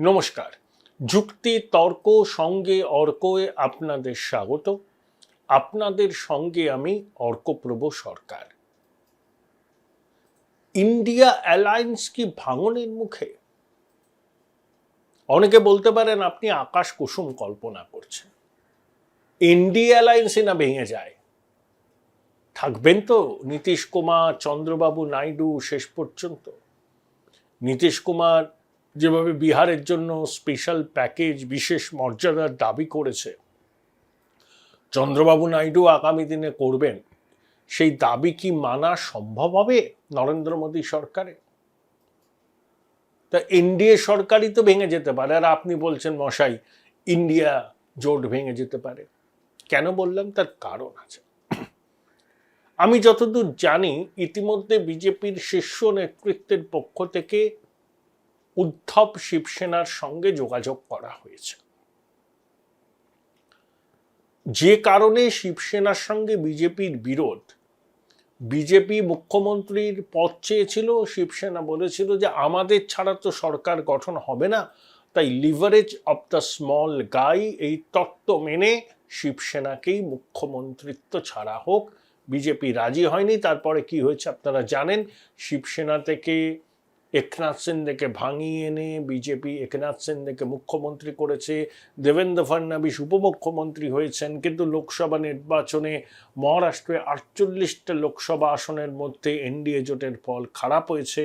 নমস্কার। যুক্তি তর্ক সঙ্গে অর্কয়ে আপনাদের স্বাগত। আপনাদের সঙ্গে আমি অর্কপ্রভ সরকার। ইন্ডিয়া অ্যালায়েন্স কি ভাঙনের মুখে? অনেকে বলতে পারেন আপনি আকাশ কুসুম কল্পনা করছেন। ইন্ডিয়া অ্যালায়েন্সই না ভেঙে যায়। থাকবেন তো নীতিশ কুমার, চন্দ্রবাবু নাইডু শেষ পর্যন্ত? নীতিশ কুমার যেভাবে বিহারের জন্য স্পেশাল প্যাকেজ, বিশেষ মর্যাদার দাবি করেছে, চন্দ্রবাবু নাইডু আগামী দিনে করবেন, সেই দাবি কি মানা সম্ভব হবে নরেন্দ্র মোদী সরকারে? তা এনডিএ সরকারই তো ভেঙে যেতে পারে, আর আপনি বলছেন মশাই ইন্ডিয়া জোট ভেঙে যেতে পারে। কেন বললাম? তার কারণ আছে। আমি যতদূর জানি ইতিমধ্যে বিজেপির শীর্ষ নেতৃত্বের পক্ষ থেকে উদ্ধব শিবসেনার সঙ্গে যোগাযোগ করা হয়েছে, যে কারণে শিবসেনার সঙ্গে বিজেপির বিরোধ। বিজেপি মুখ্যমন্ত্রীর পদ চেয়েছিল, শিবসেনা বলেছিল যে আমাদের ছাড়া তো সরকার গঠন হবে না, তাই লিভারেজ অফ দ্য স্মল গাই, এই তত্ত্ব মেনে শিবসেনাকেই মুখ্যমন্ত্রিত্ব ছাড়া হোক। বিজেপি রাজি হয়নি। তারপরে কি হয়েছে আপনারা জানেন। শিবসেনা থেকে একনাথ সিন্ডেকে ভাঙিয়ে এনে বিজেপি একনাথ সিন্ডেকে মুখ্যমন্ত্রী করেছে। দেবেন্দ্র ফডনবিস উপমুখ্যমন্ত্রী হয়েছেন, কিন্তু লোকসভা নির্বাচনে মহারাষ্ট্রে 48টা লোকসভা আসনের মধ্যে এনডিএ জোটের ফল খারাপ হয়েছে।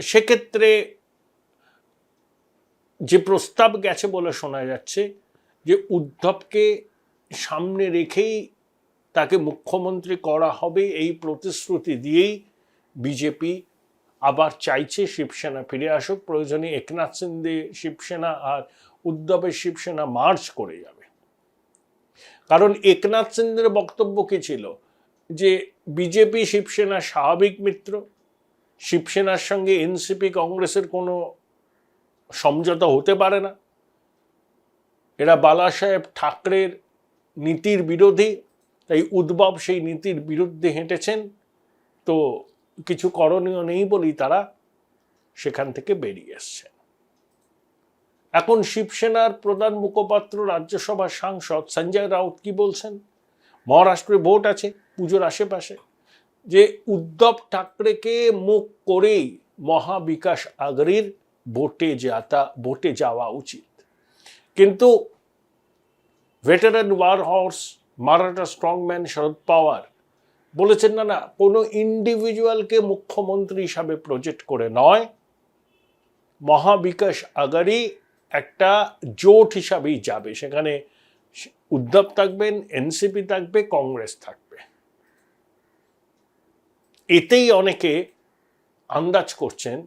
সেক্ষেত্রে যে প্রস্তাব গেছে বলে শোনা যাচ্ছে যে উদ্ধবকে সামনে রেখেই তাকে মুখ্যমন্ত্রী করা হবে, এই প্রতিশ্রুতি দিয়েই বিজেপি আবার চাইছে শিবসেনা ফিরে আসুক। প্রয়োজনে একনাথ সিন্ডে শিবসেনা আর উদ্ধবের শিবসেনা মার্চ করে যাবে। কারণ একনাথ সিন্ডের বক্তব্য কি ছিল? যে বিজেপি শিবসেনা স্বাভাবিক মিত্র, শিবসেনার সঙ্গে এনসিপি কংগ্রেসের কোনো সমঝোতা হতে পারে না, এরা বালা সাহেব ঠাকরের নীতির বিরোধী, তাই উদ্ধব সেই নীতির বিরুদ্ধে হেঁটেছেন, তো কিছু করণীয় নেই বলেই তারা সেখান থেকে বেরিয়ে এসছেন। এখন শিবসেনার প্রধান মুখপাত্র রাজ্যসভার সাংসদ সঞ্জয় রাউত কি বলছেন? মহারাষ্ট্রে ভোট আছে পুজোর আশেপাশে, যে উদ্ধব ঠাকরেকে মুখ করেই মহাবিকাশ আঘাড়ির ভোটে যাওয়া উচিত। কিন্তু veteran war horse, Maratha strongman Sharad Pawar বলেছেন না, কোনো ইন্ডিভিজুয়ালকে মুখ্যমন্ত্রী হিসাবে প্রজেক্ট করে নয়, মহাবিকাশ আঘাড়ি একটা জোট হিসাবেই যাবে। সেখানে উদ্ধব থাকবেন, এনসিপি থাকবে, কংগ্রেস থাকবে। এতেই অনেকে আন্দাজ করছেন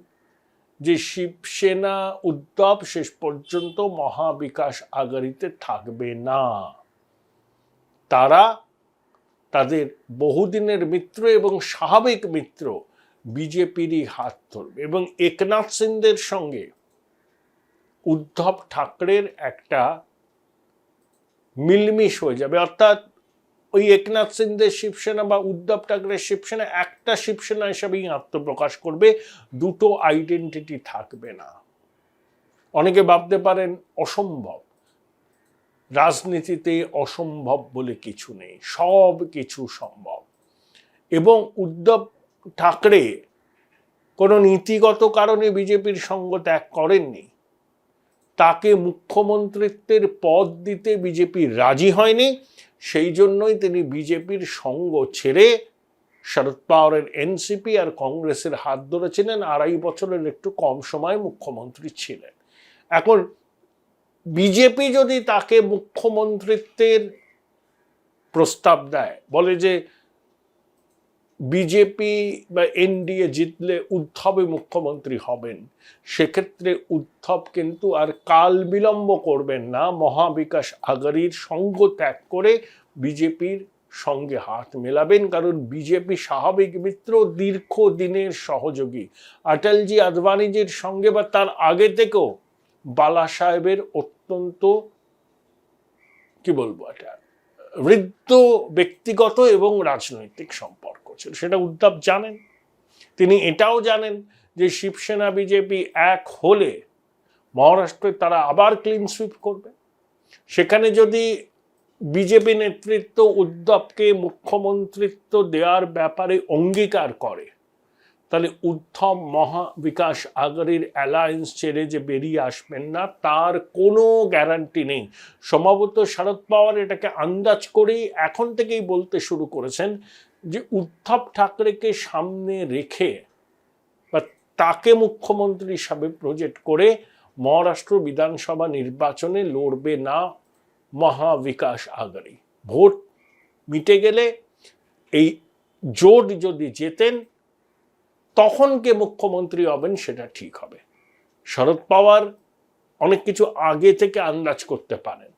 যে শিবসেনা উদ্ধব শেষ পর্যন্ত মহাবিকাশ আঘাড়িতে থাকবে না। তারা তাদের বহুদিনের মিত্র এবং স্বাভাবিক মিত্র বিজেপিরই হাত ধরবে, এবং একনাথ সিন্ডের সঙ্গে উদ্ধব ঠাকরের একটা মিলমিশ হয়ে যাবে। অর্থাৎ ওই একনাথ সিন্ডের শিবসেনা বা উদ্ধব ঠাকরের শিবসেনা একটা শিবসেনা হিসাবেই আত্মপ্রকাশ করবে, দুটো আইডেন্টিটি থাকবে না। অনেকে ভাবতে পারেন অসম্ভব। রাজনীতিতে অসম্ভব বলে কিছু নেই, সব কিছু সম্ভব। এবং উদ্ধব ঠাকরে কোনো নীতিগত কারণে বিজেপির সঙ্গ ত্যাগ করেননি, তাকে মুখ্যমন্ত্রিত্বের পদ দিতে বিজেপি রাজি হয়নি, সেই জন্যই তিনি বিজেপির সঙ্গ ছেড়ে শরদ পাওয়ারের এনসিপি আর কংগ্রেসের হাত ধরেছিলেন। 2.5 বছরের একটু কম সময় মুখ্যমন্ত্রী ছিলেন। এখন বিজেপি যদি তাকে মুখ্যমন্ত্রিত্বের প্রস্তাব দেয়, বলে যে বিজেপি বা এনডিএ জিতলে উদ্ধবই মুখ্যমন্ত্রী হবেন, সেক্ষেত্রে উদ্ধব কিন্তু আর কাল বিলম্ব করবেন না, মহাবিকাশ আঘাড়ির সঙ্গ ত্যাগ করে বিজেপির সঙ্গে হাত মেলাবেন। কারণ বিজেপি স্বাভাবিক মিত্র, দীর্ঘদিনের সহযোগী। অটলজি আদবানিজির সঙ্গে বা তার আগে থেকেও বালা সাহেবের অত্যন্ত কি বলবো, এটা হৃদ্য ব্যক্তিগত এবং রাজনৈতিক সম্পর্ক ছিল, সেটা উদ্ধব জানেন। তিনি এটাও জানেন যে শিবসেনা বিজেপি এক হলে মহারাষ্ট্রে তারা আবার ক্লিন সুইপ করবে। সেখানে যদি বিজেপি নেতৃত্ব উদ্ধবকে মুখ্যমন্ত্রিত্ব দেওয়ার ব্যাপারে অঙ্গীকার করে, তাহলে উদ্ধব মহাবিকাশ আঘাড়ির অ্যালায়েন্স ছেড়ে যে বেরিয়ে আসবেন না তার কোনো গ্যারান্টি নেই। সম্ভবত শরদ পাওয়ার এটাকে আন্দাজ করেই এখন থেকেই বলতে শুরু করেছেন যে উদ্ধব ঠাকরেকে সামনে রেখে বা তাকে মুখ্যমন্ত্রী হিসাবে প্রজেক্ট করে মহারাষ্ট্র বিধানসভা নির্বাচনে লড়বে না মহাবিকাশ আঘাড়ি। ভোট মিটে গেলে এই জোট যদি জেতেন তখন কে মুখ্যমন্ত্রী হবেন সেটা ঠিক হবে। শরদ পাওয়ার অনেক কিছু আগে থেকে আন্দাজ করতে পারেন।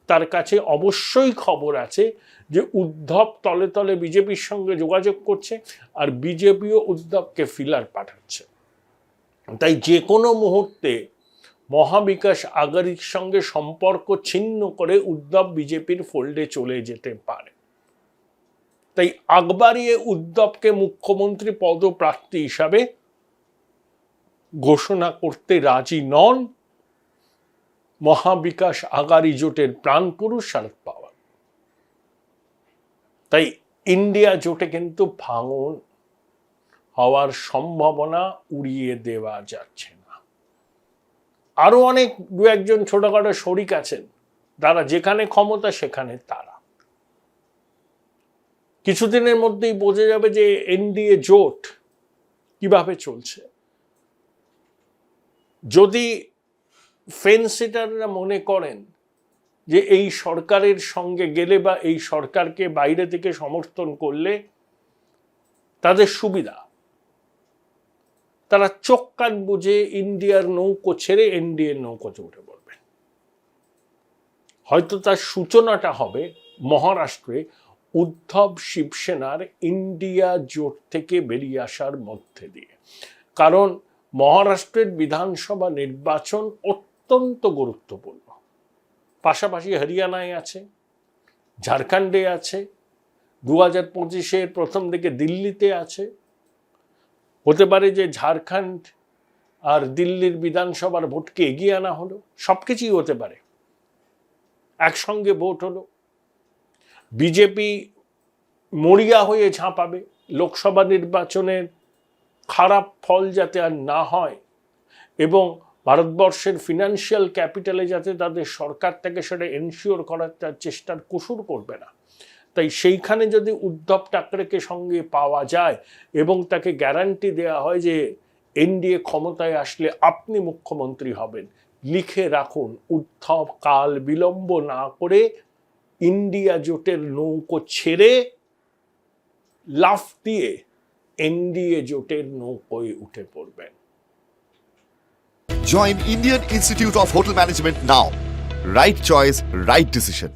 তার কাছে অবশ্যই খবর আছে যে উদ্ধব তলে তলে বিজেপির সঙ্গে যোগাযোগ করছে আর বিজেপিও উদ্ধবকে ফিলার পাঠাচ্ছে। তাই যে কোনো মুহূর্তে মহাবিকাশ আঘাড়ির সঙ্গে সম্পর্ক ছিন্ন করে উদ্ধব বিজেপির ফোল্ডে চলে যেতে পারে। তাই আগ বাড়িয়ে উদ্ধবকে মুখ্যমন্ত্রী পদপ্রার্থী হিসাবে ঘোষণা করতে রাজি নন মহাবিকাশ আঘাড়ি জোটের প্রাণপুরুষ শরদ পাওয়ার। তাই ইন্ডিয়া জোটে কিন্তু ভাঙন হওয়ার সম্ভাবনা উড়িয়ে দেওয়া যাচ্ছে না। আরো অনেক দু একজন ছোটখাটো শরিক আছেন, তারা যেখানে ক্ষমতা সেখানে তারা। কিছুদিনের মধ্যেই বোঝা যাবে যে এনডিএ জোট কিভাবে চলছে। যদি ফেন্সিটাররা মনে করেন যে এই সরকারের সঙ্গে গেলে বা এই সরকারকে বাইরে থেকে সমর্থন করলে তাদের সুবিধা, তারা চোখ কান বুঝে ইন্ডিয়ার নৌকো ছেড়ে এনডিএ নৌকোতে উঠে পড়বেন। হয়তো তার সূচনাটা হবে মহারাষ্ট্রে উদ্ধব শিবসেনার ইন্ডিয়া জোট থেকে বেরিয়ে আসার মধ্যে দিয়ে। কারণ মহারাষ্ট্রের বিধানসভা নির্বাচন অত্যন্ত গুরুত্বপূর্ণ। পাশাপাশি হরিয়ানায় আছে, ঝাড়খণ্ডে আছে, 2025-এর প্রথম দিকে দিল্লিতে আছে। হতে পারে যে ঝাড়খণ্ড আর দিল্লির বিধানসভার ভোটকে এগিয়ে আনা হলো, সবকিছুই হতে পারে। একসঙ্গে ভোট হলো, বিজেপি মরিয়া হয়ে ঝাঁপাবে লোকসভা নির্বাচনের খারাপ ফল যাতে আর না হয় এবং ভারতবর্ষের ফিনান্সিয়াল ক্যাপিটালে যাতে তাদের সরকার থেকে সেটা এনশিওর করার তার চেষ্টার কসুর করবে না। তাই সেইখানে যদি উদ্ধব ঠাকরেকে সঙ্গে পাওয়া যায় এবং তাকে গ্যারান্টি দেওয়া হয় যে এনডিএ ক্ষমতায় আসলে আপনি মুখ্যমন্ত্রী হবেন, লিখে রাখুন উদ্ধব কাল বিলম্ব না করে ইন্ডিয়া জোটের নৌকো ছেড়ে লাফ দিয়ে এনডিএ জোটের নৌকোয় উঠে পড়বেন। Join Indian Institute of Hotel Management now. Right choice, right decision.